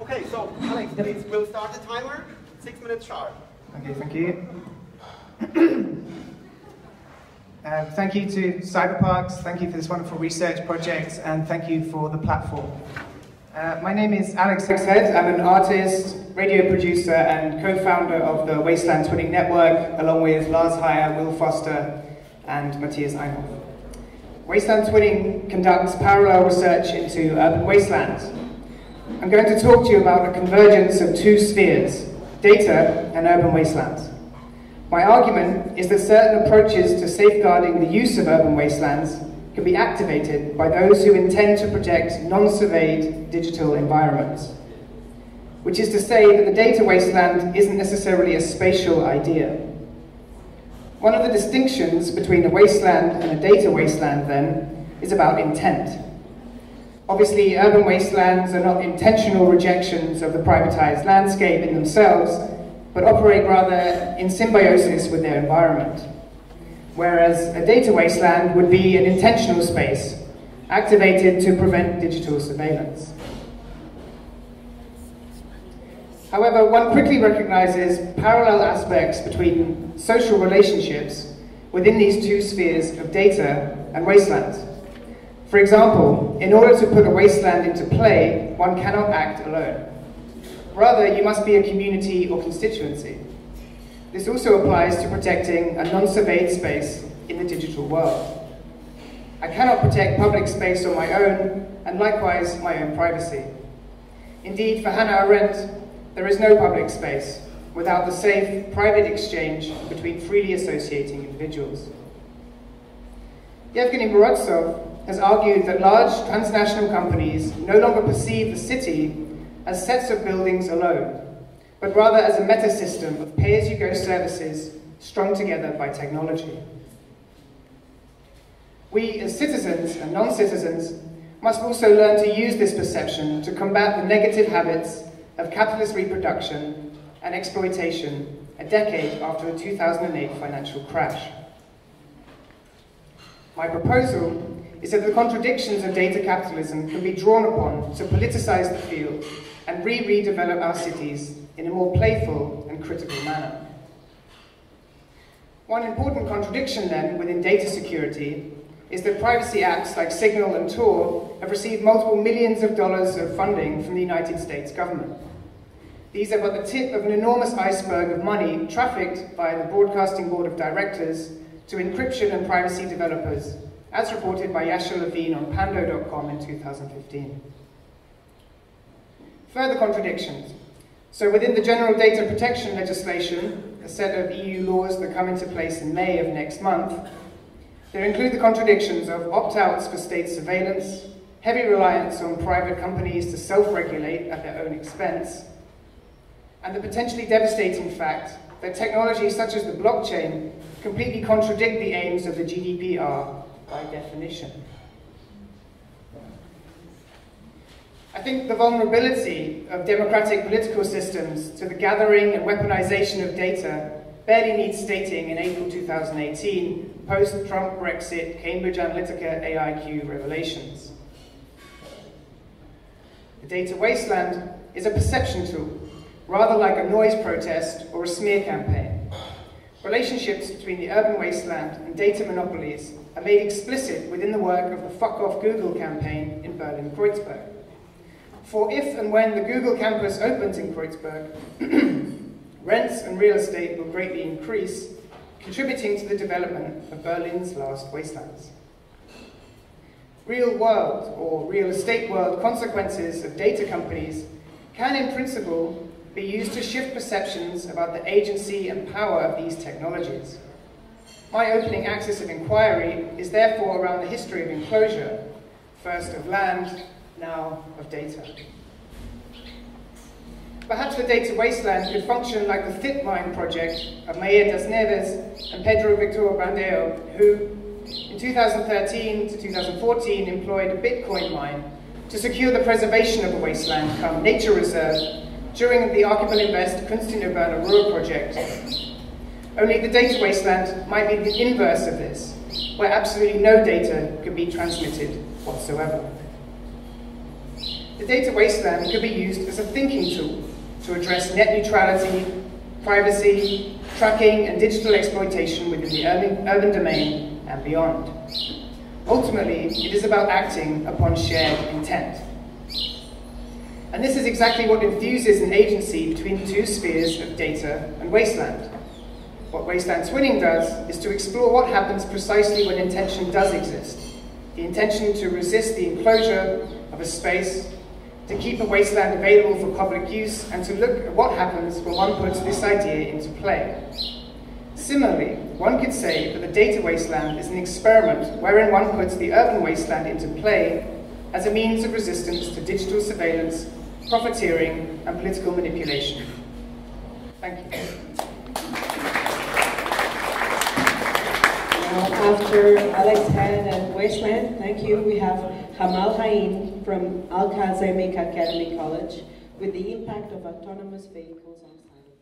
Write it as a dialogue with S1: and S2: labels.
S1: Okay, so Alex, please, we'll start the timer. 6 minutes sharp.
S2: Okay, thank you. Thank you to Cyberparks, thank you for this wonderful research project, and thank you for the platform. My name is Alex Head. I'm an artist, radio producer, and co-founder of the Wasteland Twinning Network, along with Lars Heyer, Will Foster, and Matthias Einhoff. Wasteland Twinning conducts parallel research into urban wastelands. I'm going to talk to you about the convergence of two spheres, data and urban wastelands. My argument is that certain approaches to safeguarding the use of urban wastelands can be activated by those who intend to protect non-surveyed digital environments. Which is to say that the data wasteland isn't necessarily a spatial idea. One of the distinctions between a wasteland and a data wasteland, then, is about intent. Obviously, urban wastelands are not intentional rejections of the privatized landscape in themselves, but operate rather in symbiosis with their environment. Whereas a data wasteland would be an intentional space, activated to prevent digital surveillance. However, one quickly recognizes parallel aspects between social relationships within these two spheres of data and wastelands. For example, in order to put a wasteland into play, one cannot act alone. Rather, you must be a community or constituency. This also applies to protecting a non-surveyed space in the digital world. I cannot protect public space on my own, and likewise my own privacy. Indeed, for Hannah Arendt, there is no public space without the safe, private exchange between freely associating individuals. Yevgeny Morozov has argued that large transnational companies no longer perceive the city as sets of buildings alone, but rather as a meta-system of pay-as-you-go services strung together by technology. We, as citizens and non-citizens, must also learn to use this perception to combat the negative habits of capitalist reproduction and exploitation a decade after the 2008 financial crash. My proposal is that the contradictions of data capitalism can be drawn upon to politicize the field and redevelop our cities in a more playful and critical manner. One important contradiction, then, within data security is that privacy apps like Signal and Tor have received multiple millions of dollars of funding from the United States government. These are but the tip of an enormous iceberg of money trafficked by the Broadcasting Board of Directors to encryption and privacy developers, as reported by Yasha Levine on Pando.com in 2015. Further contradictions. So within the general data protection legislation, a set of EU laws that come into place in May of next month, there include the contradictions of opt-outs for state surveillance, heavy reliance on private companies to self-regulate at their own expense, and the potentially devastating fact that technologies such as the blockchain completely contradict the aims of the GDPR by definition. I think the vulnerability of democratic political systems to the gathering and weaponization of data barely needs stating in April 2018, post-Trump Brexit Cambridge Analytica AIQ revelations. The data wasteland is a perception tool, rather like a noise protest or a smear campaign. Relationships between the urban wasteland and data monopolies are made explicit within the work of the Fuck Off Google campaign in Berlin-Kreuzberg. For if and when the Google campus opens in Kreuzberg, rents and real estate will greatly increase, contributing to the development of Berlin's last wastelands. Real world or real estate world consequences of data companies can in principle be used to shift perceptions about the agency and power of these technologies. My opening axis of inquiry is therefore around the history of enclosure, first of land, now of data. Perhaps the data wasteland could function like the FitMine project of Maia das Neves and Pedro Victor Brandeo, who in 2013 to 2014 employed a Bitcoin mine to secure the preservation of a wasteland come nature reserve during the Archipel Invest Kunstinurbane Ruhr project. Only the data wasteland might be the inverse of this, where absolutely no data could be transmitted whatsoever. the data wasteland could be used as a thinking tool to address net neutrality, privacy, tracking, and digital exploitation within the urban domain and beyond. Ultimately, it is about acting upon shared intent. And this is exactly what enthuses an agency between two spheres of data and wasteland. What Wasteland Twinning does is to explore what happens precisely when intention does exist. The intention to resist the enclosure of a space, to keep a wasteland available for public use, and to look at what happens when one puts this idea into play. Similarly, one could say that the data wasteland is an experiment wherein one puts the urban wasteland into play as a means of resistance to digital surveillance, profiteering, and political manipulation. Thank you.
S3: Now, after Alex Head and Wasteland, thank you, we have Hamal Hain from Al-Kazemik Academy College with the impact of autonomous vehicles on cyberparks.